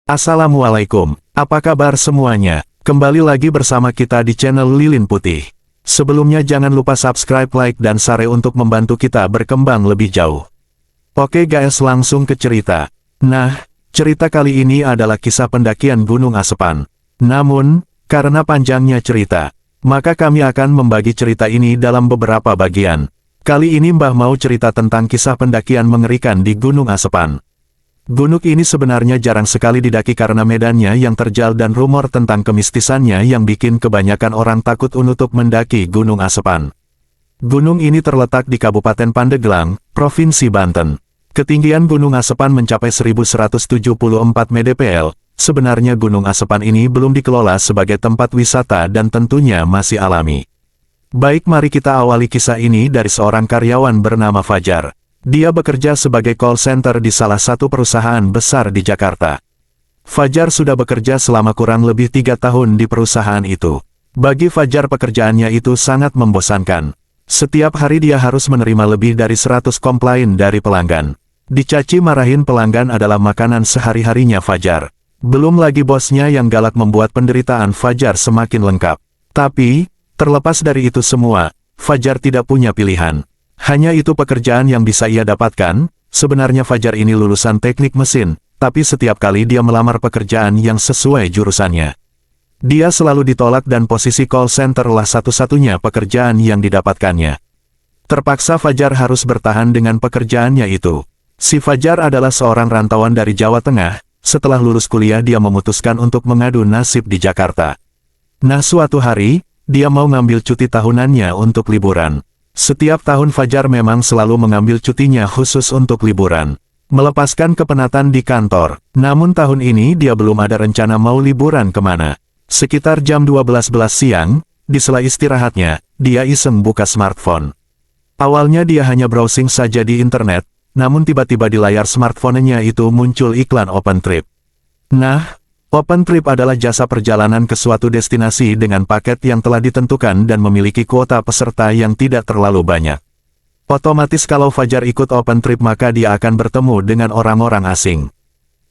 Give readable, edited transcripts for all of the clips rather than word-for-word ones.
Assalamualaikum, apa kabar semuanya? Kembali lagi bersama kita di channel Lilin Putih. Sebelumnya jangan lupa subscribe, like, dan share untuk membantu kita berkembang lebih jauh. Oke guys, langsung ke cerita. Nah, cerita kali ini adalah kisah pendakian Gunung Asepan. Namun, karena panjangnya cerita, maka kami akan membagi cerita ini dalam beberapa bagian. Kali ini Mbah mau cerita tentang kisah pendakian mengerikan di Gunung Asepan. Gunung ini sebenarnya jarang sekali didaki karena medannya yang terjal dan rumor tentang kemistisannya yang bikin kebanyakan orang takut untuk mendaki Gunung Asepan. Gunung ini terletak di Kabupaten Pandeglang, Provinsi Banten. Ketinggian Gunung Asepan mencapai 1174 mdpl. Sebenarnya Gunung Asepan ini belum dikelola sebagai tempat wisata dan tentunya masih alami. Baik, mari kita awali kisah ini dari seorang karyawan bernama Fajar. Dia bekerja sebagai call center di salah satu perusahaan besar di Jakarta. Fajar sudah bekerja selama kurang lebih 3 tahun di perusahaan itu. Bagi Fajar pekerjaannya itu sangat membosankan. Setiap hari dia harus menerima lebih dari 100 komplain dari pelanggan. Dicaci marahin pelanggan adalah makanan sehari-harinya Fajar. Belum lagi bosnya yang galak membuat penderitaan Fajar semakin lengkap. Tapi, terlepas dari itu semua, Fajar tidak punya pilihan. Hanya itu pekerjaan yang bisa ia dapatkan. Sebenarnya Fajar ini lulusan teknik mesin, tapi setiap kali dia melamar pekerjaan yang sesuai jurusannya, dia selalu ditolak dan posisi call center lah satu-satunya pekerjaan yang didapatkannya. Terpaksa Fajar harus bertahan dengan pekerjaannya itu. Si Fajar adalah seorang rantauan dari Jawa Tengah. Setelah lulus kuliah dia memutuskan untuk mengadu nasib di Jakarta. Nah, suatu hari, dia mau ngambil cuti tahunannya untuk liburan. Setiap tahun Fajar memang selalu mengambil cutinya khusus untuk liburan, melepaskan kepenatan di kantor. Namun tahun ini dia belum ada rencana mau liburan kemana. Sekitar jam 12 siang, di sela istirahatnya, dia iseng buka smartphone. Awalnya dia hanya browsing saja di internet, namun tiba-tiba di layar smartphone-nya itu muncul iklan Open Trip. Nah, Open Trip adalah jasa perjalanan ke suatu destinasi dengan paket yang telah ditentukan dan memiliki kuota peserta yang tidak terlalu banyak. Otomatis kalau Fajar ikut Open Trip maka dia akan bertemu dengan orang-orang asing.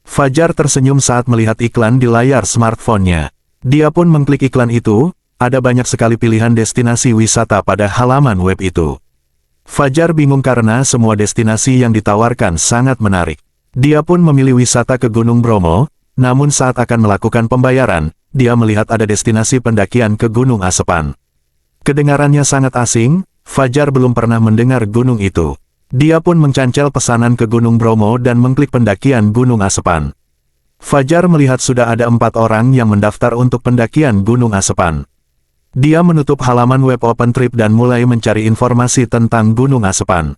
Fajar tersenyum saat melihat iklan di layar smartphone-nya. Dia pun mengklik iklan itu. Ada banyak sekali pilihan destinasi wisata pada halaman web itu. Fajar bingung karena semua destinasi yang ditawarkan sangat menarik. Dia pun memilih wisata ke Gunung Bromo. Namun saat akan melakukan pembayaran, dia melihat ada destinasi pendakian ke Gunung Asepan. Kedengarannya sangat asing, Fajar belum pernah mendengar gunung itu. Dia pun mencancel pesanan ke Gunung Bromo dan mengklik pendakian Gunung Asepan. Fajar melihat sudah ada 4 orang yang mendaftar untuk pendakian Gunung Asepan. Dia menutup halaman web Open Trip dan mulai mencari informasi tentang Gunung Asepan.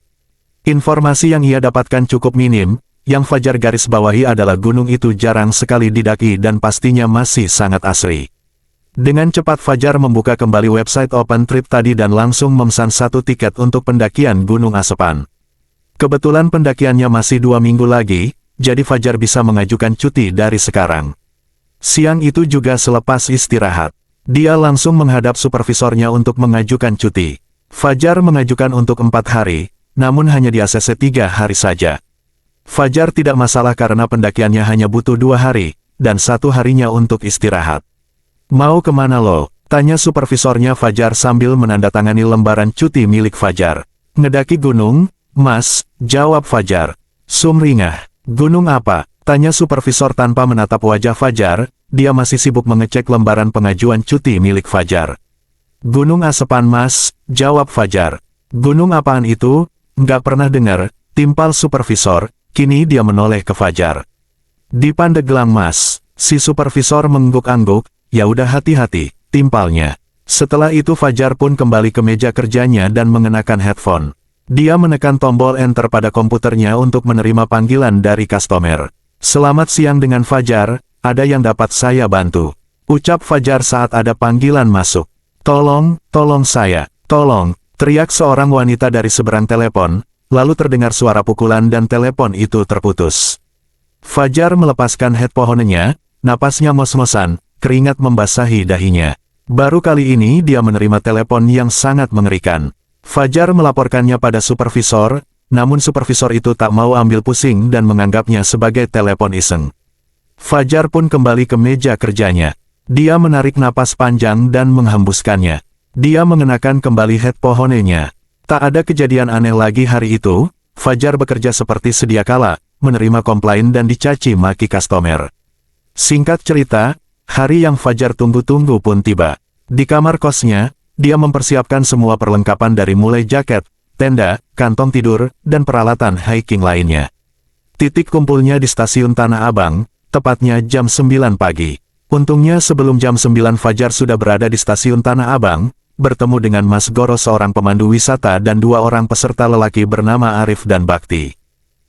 Informasi yang ia dapatkan cukup minim. Yang Fajar garis bawahi adalah gunung itu jarang sekali didaki dan pastinya masih sangat asri. Dengan cepat Fajar membuka kembali website Open Trip tadi dan langsung memesan 1 tiket untuk pendakian Gunung Asepan. Kebetulan pendakiannya masih 2 minggu lagi, jadi Fajar bisa mengajukan cuti dari sekarang. Siang itu juga selepas istirahat, dia langsung menghadap supervisornya untuk mengajukan cuti. Fajar mengajukan untuk 4 hari, namun hanya di ACC 3 hari saja. Fajar tidak masalah karena pendakiannya hanya butuh 2 hari, dan 1 harinya untuk istirahat. Mau kemana lo? Tanya supervisornya Fajar sambil menandatangani lembaran cuti milik Fajar. Ngedaki gunung, Mas, jawab Fajar. Sumringah. Gunung apa? Tanya supervisor tanpa menatap wajah Fajar, dia masih sibuk mengecek lembaran pengajuan cuti milik Fajar. Gunung Asepan Mas, jawab Fajar. Gunung apaan itu? Nggak pernah dengar, timpal supervisor. Kini dia menoleh ke Fajar. Di Pandeglang Mas, si supervisor mengangguk-angguk, ya udah hati-hati, timpalnya. Setelah itu Fajar pun kembali ke meja kerjanya dan mengenakan headphone. Dia menekan tombol enter pada komputernya untuk menerima panggilan dari customer. Selamat siang dengan Fajar, ada yang dapat saya bantu? Ucap Fajar saat ada panggilan masuk. Tolong saya, tolong, teriak seorang wanita dari seberang telepon. Lalu terdengar suara pukulan dan telepon itu terputus. Fajar melepaskan headphone-nya, napasnya ngos-ngosan, keringat membasahi dahinya. Baru kali ini dia menerima telepon yang sangat mengerikan. Fajar melaporkannya pada supervisor, namun supervisor itu tak mau ambil pusing dan menganggapnya sebagai telepon iseng. Fajar pun kembali ke meja kerjanya. Dia menarik napas panjang dan menghembuskannya. Dia mengenakan kembali headphone-nya. Tak ada kejadian aneh lagi hari itu. Fajar bekerja seperti sedia kala, menerima komplain dan dicaci maki customer. Singkat cerita, hari yang Fajar tunggu-tunggu pun tiba. Di kamar kosnya, dia mempersiapkan semua perlengkapan dari mulai jaket, tenda, kantong tidur, dan peralatan hiking lainnya. Titik kumpulnya di stasiun Tanah Abang, tepatnya jam 9 pagi. Untungnya sebelum jam 9 Fajar sudah berada di stasiun Tanah Abang, bertemu dengan Mas Goro seorang pemandu wisata dan 2 orang peserta lelaki bernama Arif dan Bakti.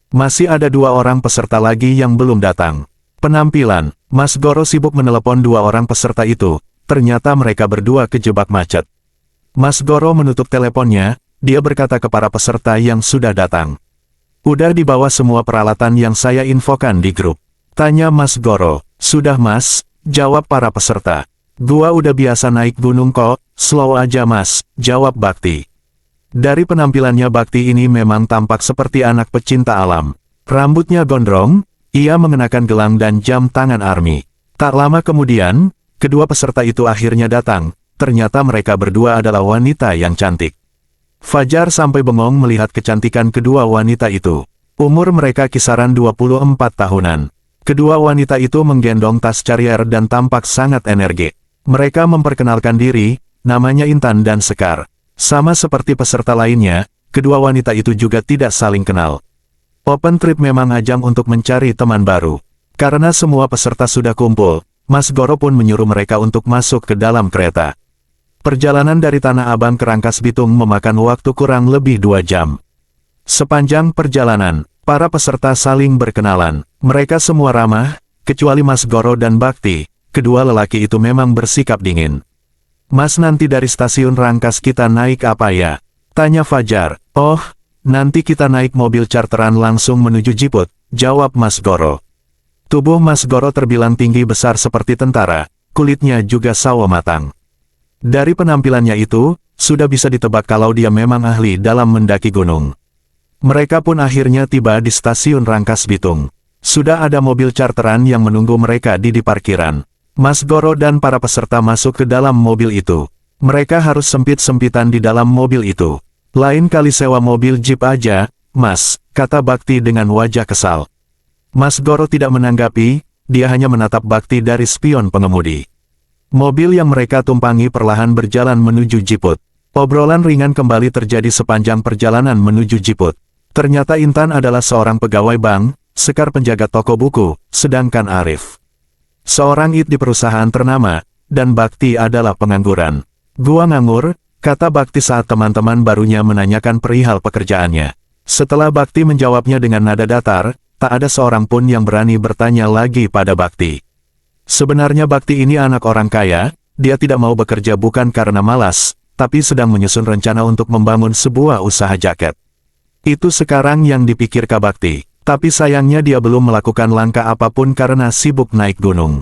Masih ada 2 orang peserta lagi yang belum datang. Penampilan, Mas Goro sibuk menelepon 2 orang peserta itu, ternyata mereka berdua kejebak macet. Mas Goro menutup teleponnya, dia berkata kepada peserta yang sudah datang. "Udah dibawa semua peralatan yang saya infokan di grup?" Tanya Mas Goro. "Sudah Mas," jawab para peserta. "Gua udah biasa naik gunung kok, slow aja Mas," jawab Bakti. Dari penampilannya Bakti ini memang tampak seperti anak pecinta alam. Rambutnya gondrong, ia mengenakan gelang dan jam tangan army. Tak lama kemudian, kedua peserta itu akhirnya datang. Ternyata mereka berdua adalah wanita yang cantik. Fajar sampai bengong melihat kecantikan kedua wanita itu. Umur mereka kisaran 24 tahunan. Kedua wanita itu menggendong tas carrier dan tampak sangat energi. Mereka memperkenalkan diri, namanya Intan dan Sekar. Sama seperti peserta lainnya, kedua wanita itu juga tidak saling kenal. Open trip memang ajang untuk mencari teman baru. Karena semua peserta sudah kumpul, Mas Goro pun menyuruh mereka untuk masuk ke dalam kereta. Perjalanan dari Tanah Abang ke Rangkas Bitung memakan waktu kurang lebih 2 jam. Sepanjang perjalanan, para peserta saling berkenalan. Mereka semua ramah, kecuali Mas Goro dan Bakti. Kedua lelaki itu memang bersikap dingin. "Mas, nanti dari stasiun Rangkas kita naik apa ya?" tanya Fajar. "Oh, nanti kita naik mobil charteran langsung menuju Jiput," jawab Mas Goro. Tubuh Mas Goro terbilang tinggi besar seperti tentara, kulitnya juga sawo matang. Dari penampilannya itu, sudah bisa ditebak kalau dia memang ahli dalam mendaki gunung. Mereka pun akhirnya tiba di stasiun Rangkas Bitung. Sudah ada mobil charteran yang menunggu mereka di parkiran. Mas Goro dan para peserta masuk ke dalam mobil itu. Mereka harus sempit-sempitan di dalam mobil itu. "Lain kali sewa mobil jeep aja, Mas," kata Bakti dengan wajah kesal. Mas Goro tidak menanggapi, dia hanya menatap Bakti dari spion pengemudi. Mobil yang mereka tumpangi perlahan berjalan menuju Jiput. Obrolan ringan kembali terjadi sepanjang perjalanan menuju Jiput. Ternyata Intan adalah seorang pegawai bank, Sekar penjaga toko buku, sedangkan Arif seorang IT di perusahaan ternama, dan Bakti adalah pengangguran. "Gua nganggur," kata Bakti saat teman-teman barunya menanyakan perihal pekerjaannya. Setelah Bakti menjawabnya dengan nada datar, tak ada seorang pun yang berani bertanya lagi pada Bakti. Sebenarnya Bakti ini anak orang kaya, dia tidak mau bekerja bukan karena malas, tapi sedang menyusun rencana untuk membangun sebuah usaha jaket. Itu sekarang yang dipikir Kak Bakti, tapi sayangnya dia belum melakukan langkah apapun karena sibuk naik gunung.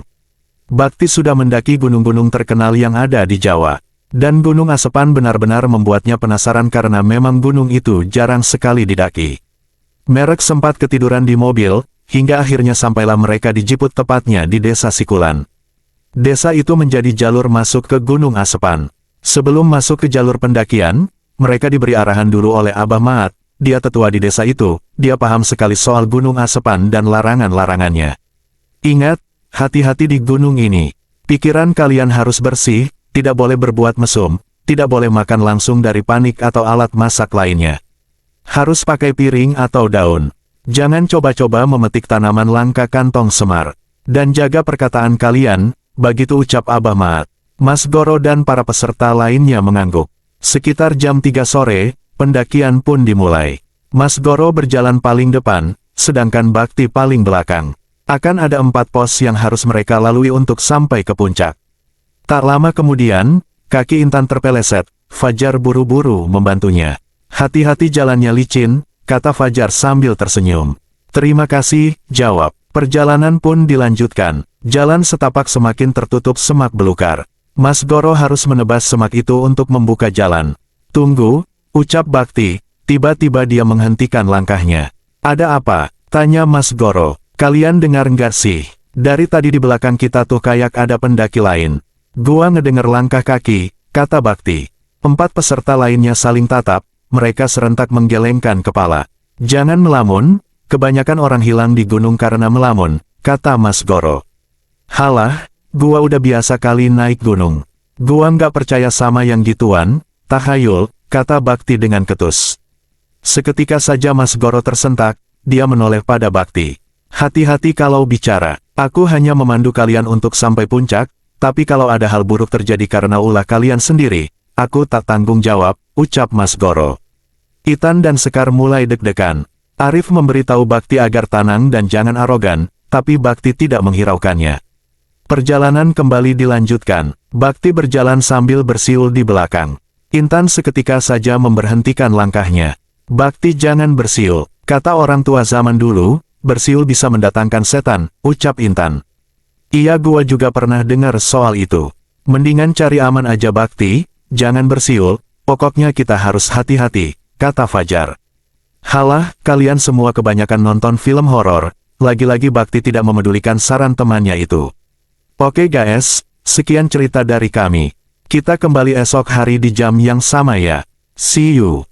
Bakti sudah mendaki gunung-gunung terkenal yang ada di Jawa, dan Gunung Asepan benar-benar membuatnya penasaran karena memang gunung itu jarang sekali didaki. Merek sempat ketiduran di mobil, hingga akhirnya sampailah mereka di Jiput, tepatnya di Desa Sikulan. Desa itu menjadi jalur masuk ke Gunung Asepan. Sebelum masuk ke jalur pendakian, mereka diberi arahan dulu oleh Abah Maat, dia tetua di desa itu, dia paham sekali soal Gunung Asepan dan larangan-larangannya. "Ingat, hati-hati di gunung ini. Pikiran kalian harus bersih, tidak boleh berbuat mesum, tidak boleh makan langsung dari panik atau alat masak lainnya. Harus pakai piring atau daun. Jangan coba-coba memetik tanaman langka kantong semar. Dan jaga perkataan kalian," begitu ucap Abah Maat. Mas Goro dan para peserta lainnya mengangguk. Sekitar jam 3 sore, pendakian pun dimulai. Mas Goro berjalan paling depan, sedangkan Bakti paling belakang. Akan ada 4 pos yang harus mereka lalui untuk sampai ke puncak. Tak lama kemudian, kaki Intan terpeleset, Fajar buru-buru membantunya. "Hati-hati, jalannya licin," kata Fajar sambil tersenyum. "Terima kasih," jawab. Perjalanan pun dilanjutkan. Jalan setapak semakin tertutup semak belukar. Mas Goro harus menebas semak itu untuk membuka jalan. "Tunggu," ucap Bakti. Tiba-tiba dia menghentikan langkahnya. "Ada apa?" tanya Mas Goro. "Kalian dengar nggak sih? Dari tadi di belakang kita tuh kayak ada pendaki lain. Gua ngedenger langkah kaki, kata Bakti. 4 peserta lainnya saling tatap, mereka serentak menggelengkan kepala. Jangan melamun, kebanyakan orang hilang di gunung karena melamun, kata Mas Goro. Halah, gua udah biasa kali naik gunung. Gua nggak percaya sama yang gituan, tahayul, kata Bakti dengan ketus. Seketika saja Mas Goro tersentak, dia menoleh pada Bakti. Hati-hati kalau bicara, aku hanya memandu kalian untuk sampai puncak, tapi kalau ada hal buruk terjadi karena ulah kalian sendiri, aku tak tanggung jawab, ucap Mas Goro. Itan dan Sekar mulai deg-degan. Arif memberitahu Bakti agar tenang dan jangan arogan, tapi Bakti tidak menghiraukannya. Perjalanan kembali dilanjutkan. Bakti berjalan sambil bersiul di belakang. Intan seketika saja memberhentikan langkahnya. Bakti jangan bersiul, kata orang tua zaman dulu, bersiul bisa mendatangkan setan, ucap Intan. Iya gua juga pernah dengar soal itu. Mendingan cari aman aja Bakti, jangan bersiul, pokoknya kita harus hati-hati, kata Fajar. Halah, kalian semua kebanyakan nonton film horor, lagi-lagi Bakti tidak memedulikan saran temannya itu. Oke guys, sekian cerita dari kami. Kita kembali esok hari di jam yang sama ya. See you.